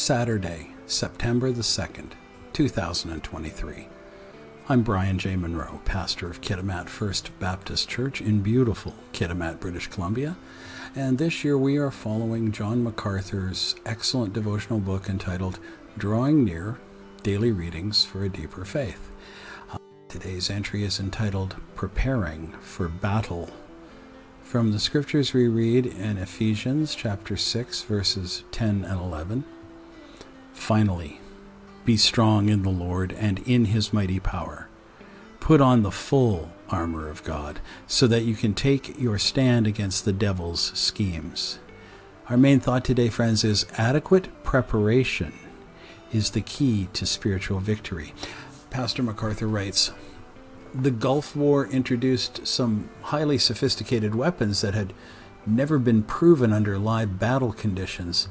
Saturday, September the 2nd, 2023. I'm Brian J. Munro, pastor of Kitimat First Baptist Church in beautiful Kitimat, British Columbia. And this year we are following John MacArthur's excellent devotional book entitled Drawing Near, Daily Readings for a Deeper Faith. Today's entry is entitled Preparing for Battle. From the scriptures we read in Ephesians chapter 6, verses 10 and 11. Finally, be strong in the Lord and in his mighty power. Put on the full armor of God so that you can take your stand against the devil's schemes. Our main thought today, friends, is adequate preparation is the key to spiritual victory. Pastor MacArthur writes, the Gulf War introduced some highly sophisticated weapons that had never been proven under live battle conditions.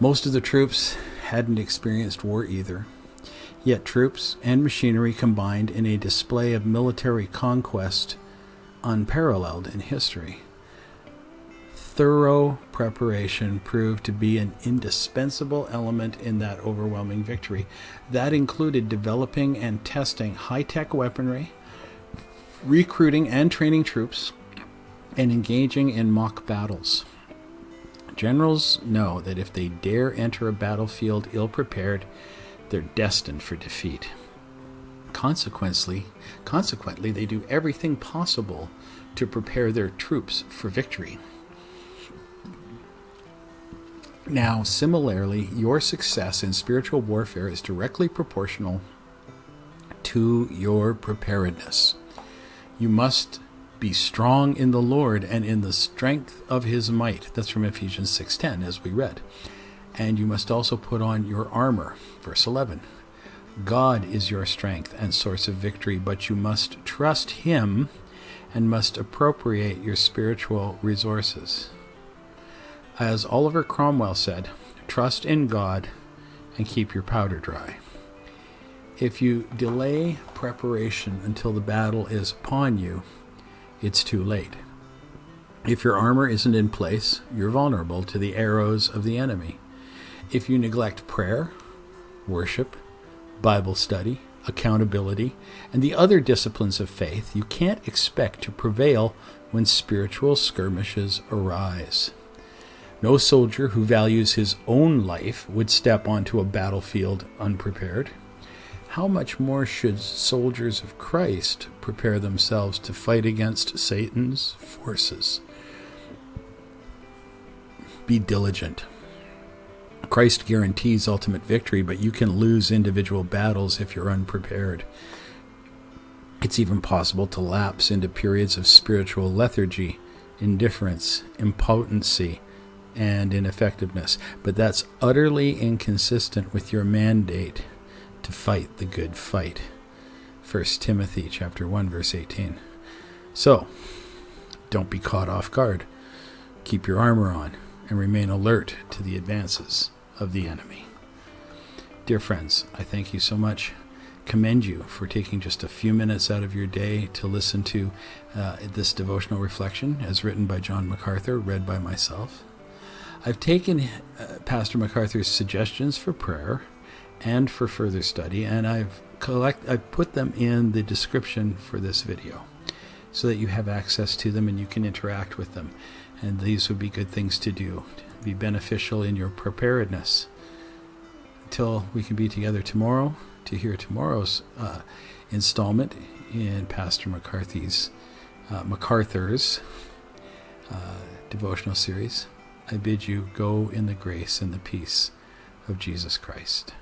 Most of the troops hadn't experienced war either. Yet troops and machinery combined in a display of military conquest unparalleled in history. Thorough preparation proved to be an indispensable element in that overwhelming victory. That included developing and testing high-tech weaponry, recruiting and training troops, and engaging in mock battles. Generals know that if they dare enter a battlefield ill-prepared, they're destined for defeat. Consequently, they do everything possible to prepare their troops for victory. Now, similarly, your success in spiritual warfare is directly proportional to your preparedness. You must be strong in the Lord and in the strength of his might. That's from Ephesians 6:10, as we read. And you must also put on your armor. Verse 11. God is your strength and source of victory, but you must trust him and must appropriate your spiritual resources. As Oliver Cromwell said, trust in God and keep your powder dry. If you delay preparation until the battle is upon you, it's too late. If your armor isn't in place, you're vulnerable to the arrows of the enemy. If you neglect prayer, worship, Bible study, accountability, and the other disciplines of faith, you can't expect to prevail when spiritual skirmishes arise. No soldier who values his own life would step onto a battlefield unprepared. How much more should soldiers of Christ prepare themselves to fight against Satan's forces? Be diligent. Christ guarantees ultimate victory, but you can lose individual battles if you're unprepared. It's even possible to lapse into periods of spiritual lethargy, indifference, impotency, and ineffectiveness. But that's utterly inconsistent with your mandate to fight the good fight. 1 Timothy chapter 1, verse 18. So, don't be caught off guard. Keep your armor on and remain alert to the advances of the enemy. Dear friends, I thank you so much. Commend you for taking just a few minutes out of your day to listen to this devotional reflection as written by John MacArthur, read by myself. I've taken Pastor MacArthur's suggestions for prayer and for further study, and I've put them in the description for this video so that you have access to them and you can interact with them. And these would be good things to do, to be beneficial in your preparedness. Until we can be together tomorrow to hear tomorrow's installment in Pastor MacArthur's devotional series, I bid you go in the grace and the peace of Jesus Christ.